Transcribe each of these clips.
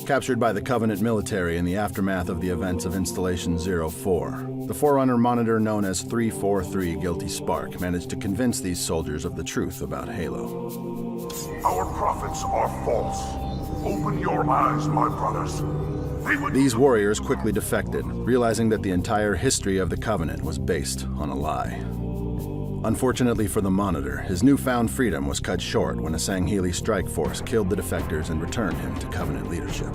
Captured by the Covenant military in the aftermath of the events of Installation 04, the Forerunner monitor known as 343 Guilty Spark managed to convince these soldiers of the truth about Halo. Our prophets are false. Open your eyes, my brothers. These warriors quickly defected, realizing that the entire history of the Covenant was based on a lie. Unfortunately for the Monitor, his newfound freedom was cut short when a Sangheili strike force killed the defectors and returned him to Covenant leadership.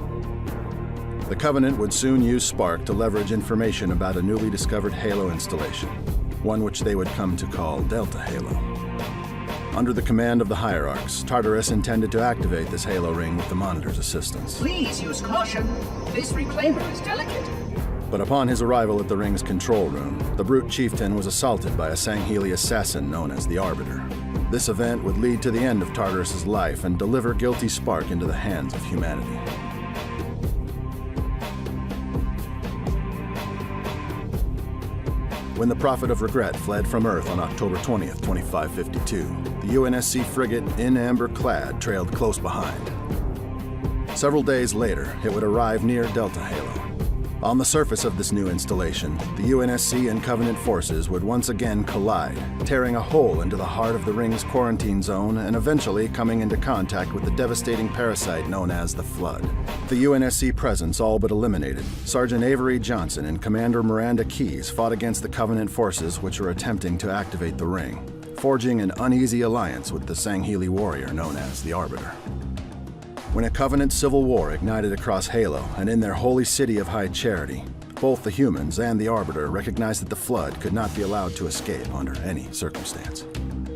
The Covenant would soon use Spark to leverage information about a newly discovered Halo installation, one which they would come to call Delta Halo. Under the command of the Hierarchs, Tartarus intended to activate this Halo ring with the Monitor's assistance. Please use caution. This reclaimer is delicate. But upon his arrival at the ring's control room, the brute chieftain was assaulted by a Sangheili assassin known as the Arbiter. This event would lead to the end of Tartarus' life and deliver Guilty Spark into the hands of humanity. When the Prophet of Regret fled from Earth on October 20th, 2552, the UNSC frigate In Amber Clad trailed close behind. Several days later, it would arrive near Delta Halo. On the surface of this new installation, the UNSC and Covenant forces would once again collide, tearing a hole into the heart of the ring's quarantine zone and eventually coming into contact with the devastating parasite known as the Flood. The UNSC presence all but eliminated, Sergeant Avery Johnson and Commander Miranda Keyes fought against the Covenant forces which were attempting to activate the ring, forging an uneasy alliance with the Sangheili warrior known as the Arbiter. When a Covenant civil war ignited across Halo and in their holy city of High Charity, both the humans and the Arbiter recognized that the Flood could not be allowed to escape under any circumstance.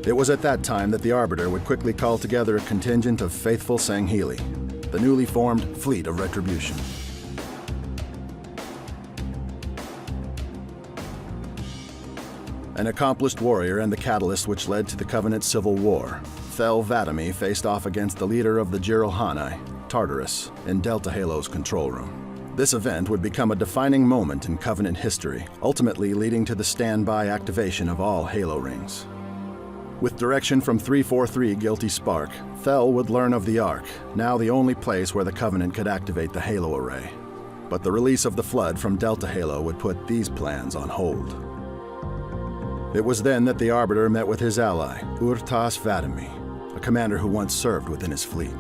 It was at that time that the Arbiter would quickly call together a contingent of faithful Sangheili, the newly formed Fleet of Retribution. An accomplished warrior and the catalyst which led to the Covenant civil war, Thel 'Vadami faced off against the leader of the Jiralhanae, Tartarus, in Delta Halo's control room. This event would become a defining moment in Covenant history, ultimately leading to the standby activation of all Halo rings. With direction from 343 Guilty Spark, Thel would learn of the Ark, now the only place where the Covenant could activate the Halo array. But the release of the Flood from Delta Halo would put these plans on hold. It was then that the Arbiter met with his ally, Urtas 'Vadami, a commander who once served within his fleet.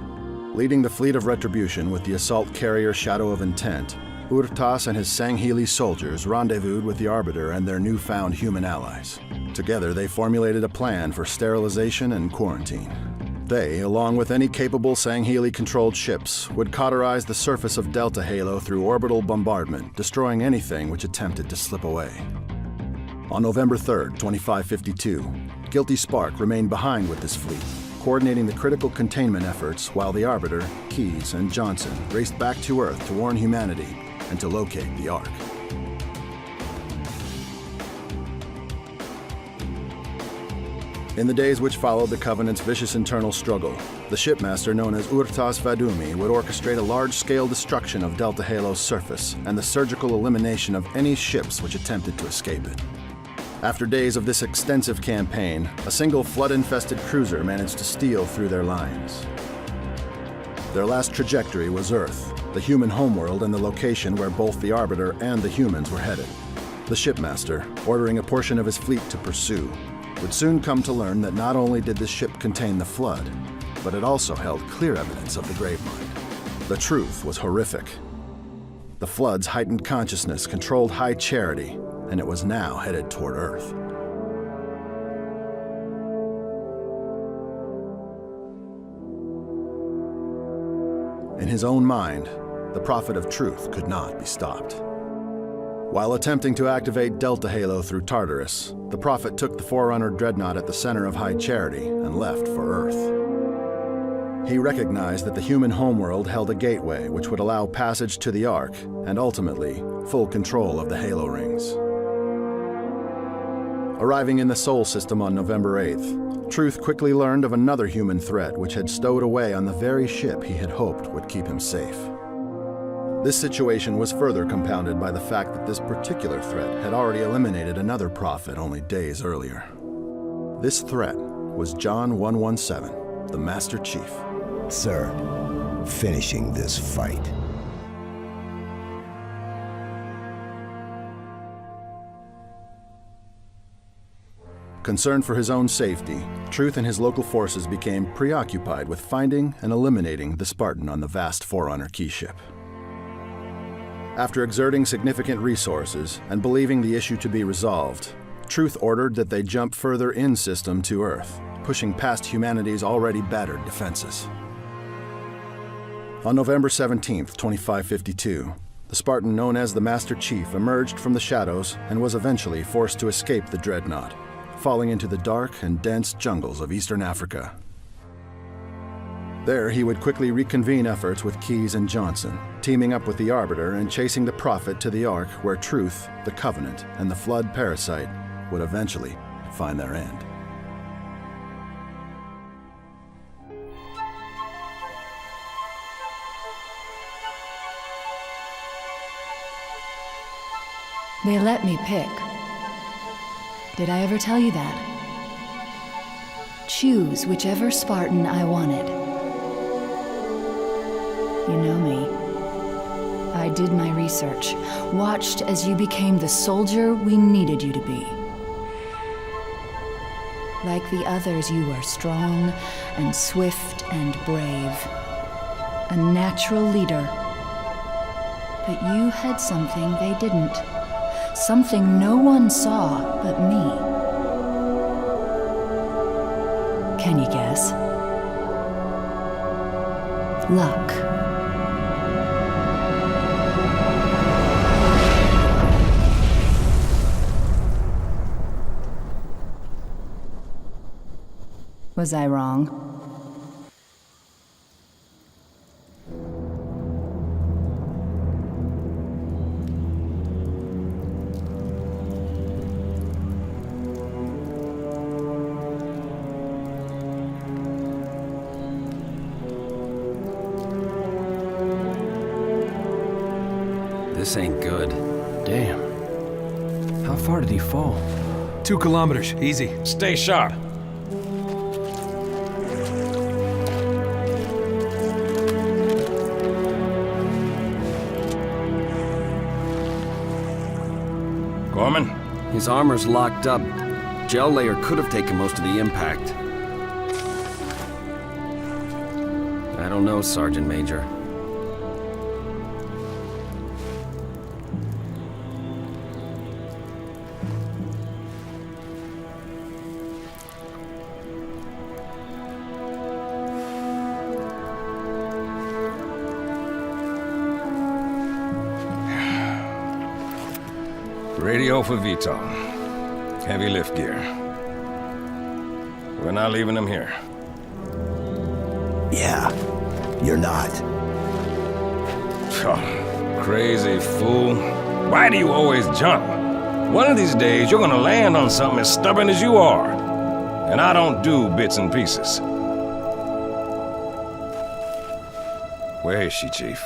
Leading the Fleet of Retribution with the assault carrier Shadow of Intent, Urtas and his Sangheili soldiers rendezvoused with the Arbiter and their newfound human allies. Together, they formulated a plan for sterilization and quarantine. They, along with any capable Sangheili-controlled ships, would cauterize the surface of Delta Halo through orbital bombardment, destroying anything which attempted to slip away. On November 3rd, 2552, Guilty Spark remained behind with this fleet, coordinating the critical containment efforts while the Arbiter, Keyes, and Johnson raced back to Earth to warn humanity and to locate the Ark. In the days which followed the Covenant's vicious internal struggle, the shipmaster known as Urtas 'Vadami would orchestrate a large-scale destruction of Delta Halo's surface and the surgical elimination of any ships which attempted to escape it. After days of this extensive campaign, a single flood-infested cruiser managed to steal through their lines. Their last trajectory was Earth, the human homeworld and the location where both the Arbiter and the humans were headed. The shipmaster, ordering a portion of his fleet to pursue, would soon come to learn that not only did this ship contain the Flood, but it also held clear evidence of the Gravemind. The truth was horrific. The Flood's heightened consciousness controlled High Charity, and it was now headed toward Earth. In his own mind, the Prophet of Truth could not be stopped. While attempting to activate Delta Halo through Tartarus, the Prophet took the Forerunner dreadnought at the center of High Charity and left for Earth. He recognized that the human homeworld held a gateway which would allow passage to the Ark and ultimately full control of the Halo rings. Arriving in the Sol system on November 8th, Truth quickly learned of another human threat which had stowed away on the very ship he had hoped would keep him safe. This situation was further compounded by the fact that this particular threat had already eliminated another prophet only days earlier. This threat was John 117, the Master Chief. Sir, finishing this fight. Concerned for his own safety, Truth and his local forces became preoccupied with finding and eliminating the Spartan on the vast Forerunner key ship. After exerting significant resources and believing the issue to be resolved, Truth ordered that they jump further in-system to Earth, pushing past humanity's already battered defenses. On November 17, 2552, the Spartan known as the Master Chief emerged from the shadows and was eventually forced to escape the Dreadnought, falling into the dark and dense jungles of Eastern Africa. There, he would quickly reconvene efforts with Keyes and Johnson, teaming up with the Arbiter and chasing the Prophet to the Ark where Truth, the Covenant, and the Flood Parasite would eventually find their end. They let me pick. Did I ever tell you that? Choose whichever Spartan I wanted. You know me. I did my research, watched as you became the soldier we needed you to be. Like the others, you were strong and swift and brave. A natural leader. But you had something they didn't. Something no one saw but me. Can you guess? Luck. Was I wrong? This ain't good. Damn. How far did he fall? 2 kilometers, easy. Stay sharp. Gorman? His armor's locked up. Gel layer could have taken most of the impact. I don't know, Sergeant Major. Radio for Vito. Heavy lift gear. We're not leaving him here. Yeah, you're not. Oh, crazy fool. Why do you always jump? One of these days, you're gonna land on something as stubborn as you are. And I don't do bits and pieces. Where is she, Chief?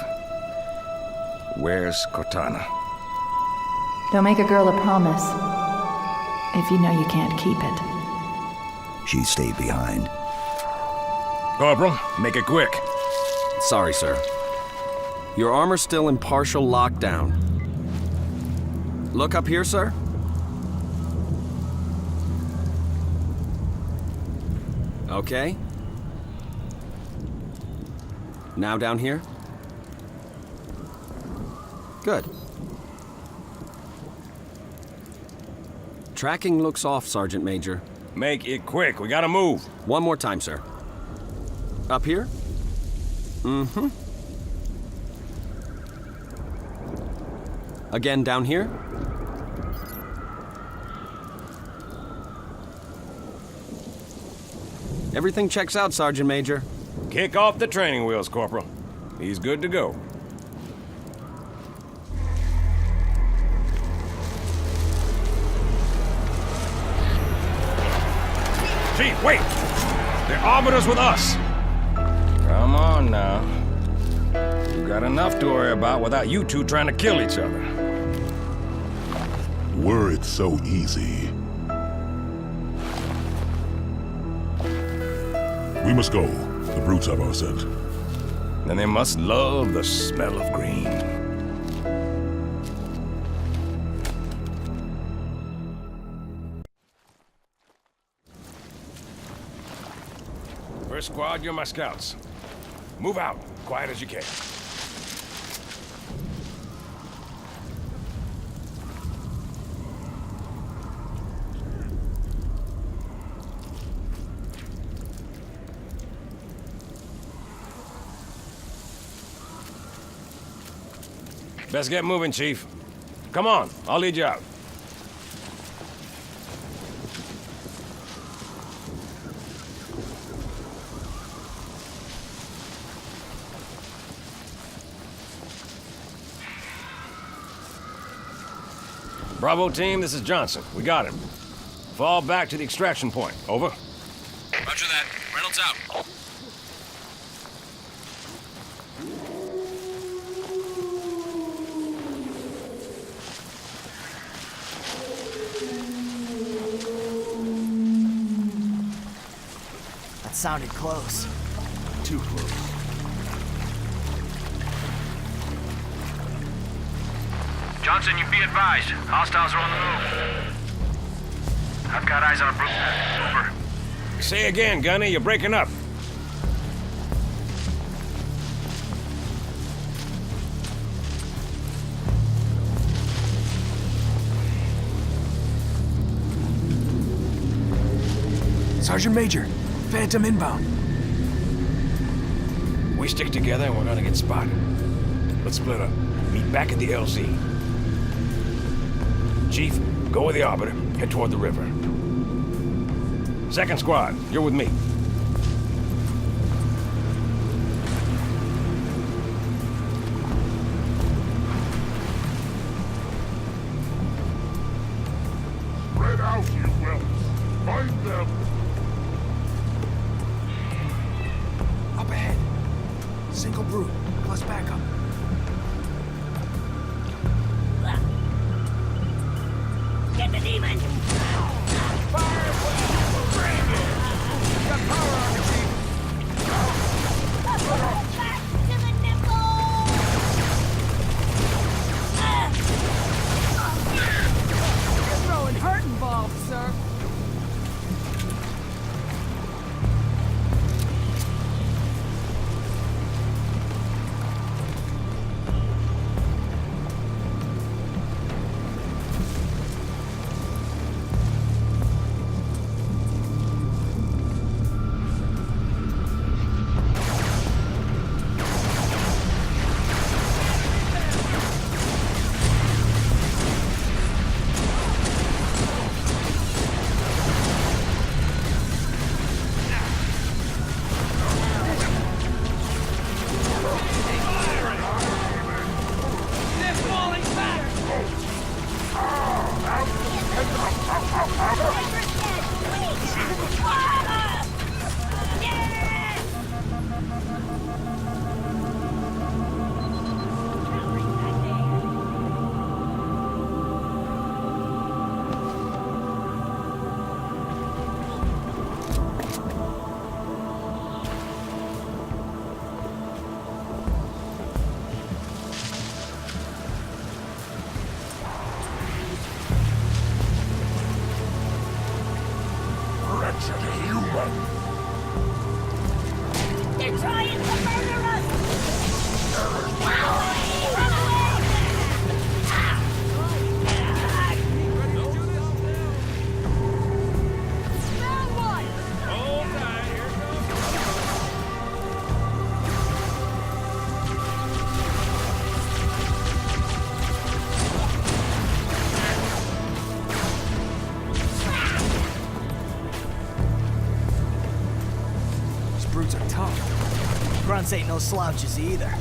Where's Cortana? Don't make a girl a promise if you know you can't keep it. She stayed behind. Corporal, make it quick. Sorry, sir. Your armor's still in partial lockdown. Look up here, sir. Okay. Now down here. Good. Tracking looks off, Sergeant Major. Make it quick. We gotta move. One more time, sir. Up here? Mm-hmm. Again down here? Everything checks out, Sergeant Major. Kick off the training wheels, Corporal. He's good to go. Chief, wait! The Arbiter's with us! Come on now. We've got enough to worry about without you two trying to kill each other. Were it so easy. We must go. The brutes have our scent. And they must love the smell of green. First squad, you're my scouts. Move out, quiet as you can. Best get moving, Chief. Come on, I'll lead you out. Bravo team, this is Johnson. We got him. Fall back to the extraction point. Over. Roger that. Reynolds out. That sounded close. Too close. Johnson, you be advised. Hostiles are on the move. I've got eyes on a brute. Over. Say again, Gunny. You're breaking up. Sergeant Major, Phantom inbound. We stick together and we're gonna get spotted. Let's split up. Meet back at the LZ. Chief, go with the Arbiter. Head toward the river. Second squad, you're with me. Spread out, you whelps. Find them. Up ahead. Single brute, plus backup. Get the demon! Fire! Bring it! Got power on the team. Back to the nipple! You're throwing hurting balls, sir. They're trying to murder us! Run away! Run away! Smell one! Hold tight, here These brutes are tough. Grunts ain't no slouches either.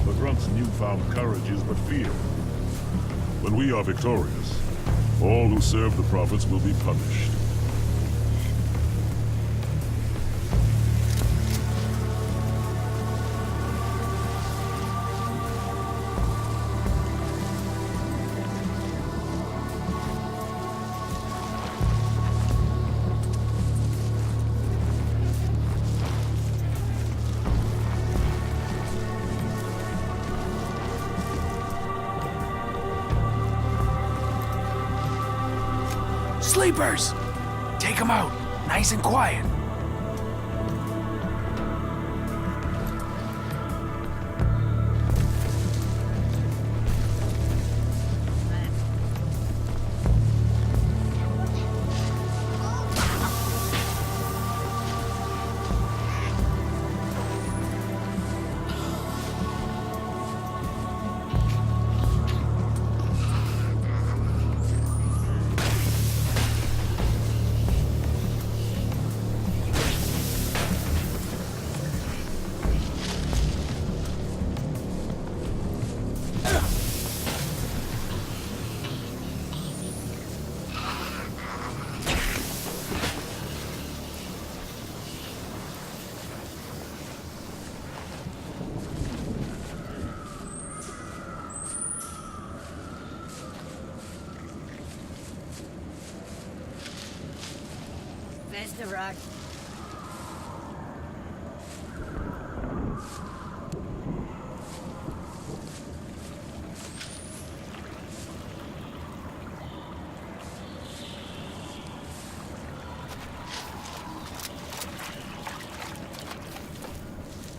The Grunt's newfound courage is but fear. When we are victorious, all who serve the prophets will be punished. sleepers! Take them out, nice and quiet. Best of rock.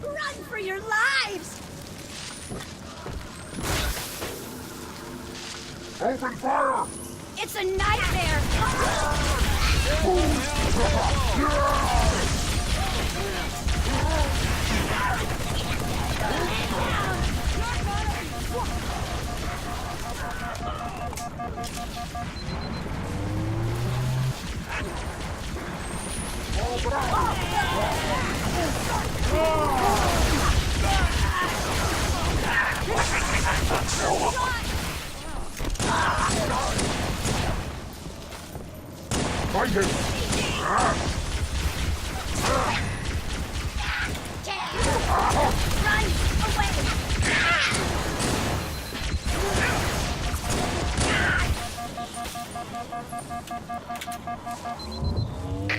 Run for your lives! Open fire! It's a nightmare! Fight him! Run away!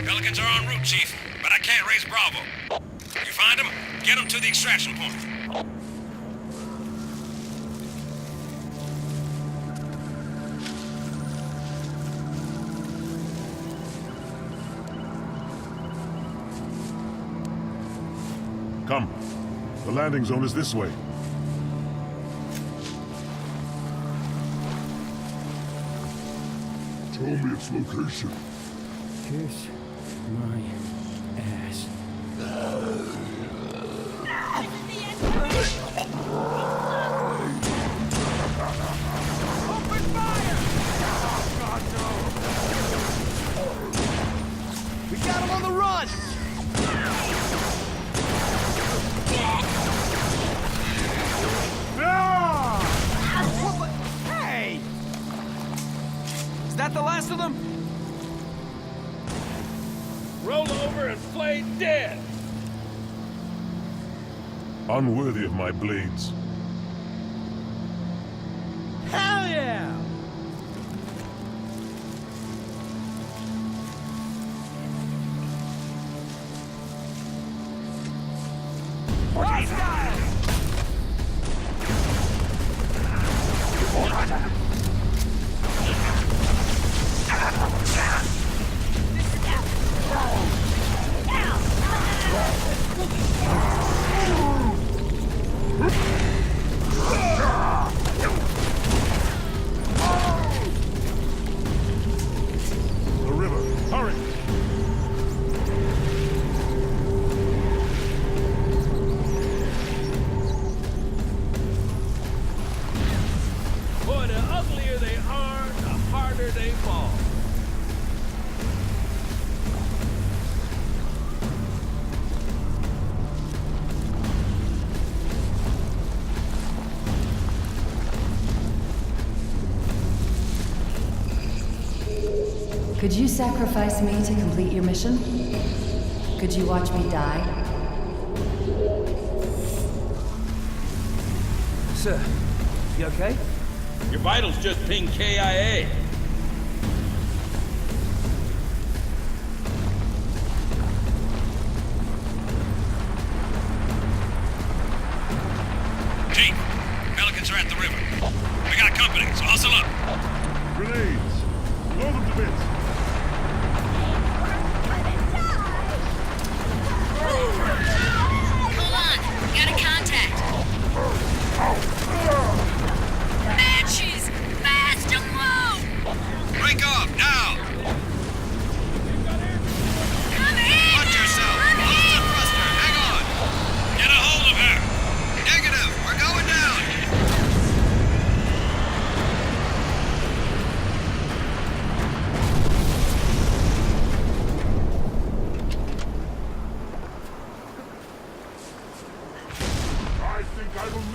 Pelicans are en route, Chief, but I can't raise Bravo. You find them, get them to the extraction point. Come. The landing zone is this way. Tell me its location. Kiss my ass. Open fire! Oh, God, no! We got him on the run! Hey! Is that the last of them? Roll over and play dead. Unworthy of my blades. Hell yeah! The river. Hurry! Boy, the uglier they are, the harder they fall. Could you sacrifice me to complete your mission? Could you watch me die? Sir, you okay? Your vitals just pinged KIA. Chief, Pelicans are at the river. We got company, so hustle up. Grenades! Blow them to bits!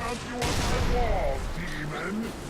mount you on my wall, demon!